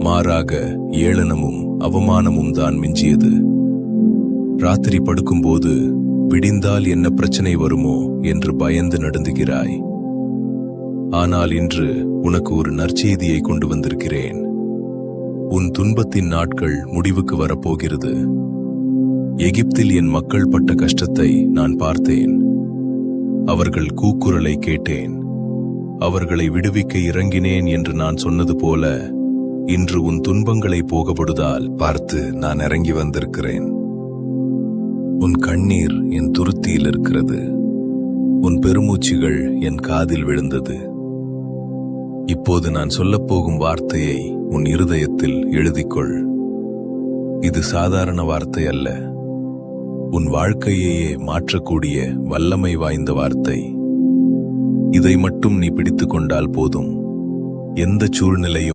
மாறாக ஏளனமும் அவமானமும் தான் மிஞ்சியது. ராத்திரி படுக்கும்போது விடிந்தால் என்ன பிரச்சனை வருமோ என்று பயந்து நடுங்குகிறாய். ஆனால் இன்று உனக்கு ஒரு நற்செய்தியை கொண்டு வந்திருக்கிறேன். உன் துன்பத்தின் நாட்கள் முடிவுக்கு வரப்போகிறது. எகிப்தில் என் மக்கள் பட்ட கஷ்டத்தை நான் பார்த்தேன். அவர்கள் கூக்குரலை கேட்டேன். அவர்களை விடுவிக்க இறங்கினேன் என்று நான் சொன்னது போல இன்று உன் துன்பங்களை போகப்படுதால் பார்த்து நான் இறங்கி வந்திருக்கிறேன். உன் கண்ணீர் என் துருத்தியில் இருக்கிறது. உன் பெருமூச்சுகள் என் காதில் விழுந்தது. இப்போது நான் சொல்லப்போகும் வார்த்தையை உன் இருதயத்தில் எழுதிக்கொள். இது சாதாரண வார்த்தை அல்ல, உன் வாழ்க்கையையே மாற்றக்கூடிய வல்லமை வாய்ந்த வார்த்தை. இதை மட்டும் நீ பிடித்துக் கொண்டால் போதும். எந்த சூழ்நிலையும்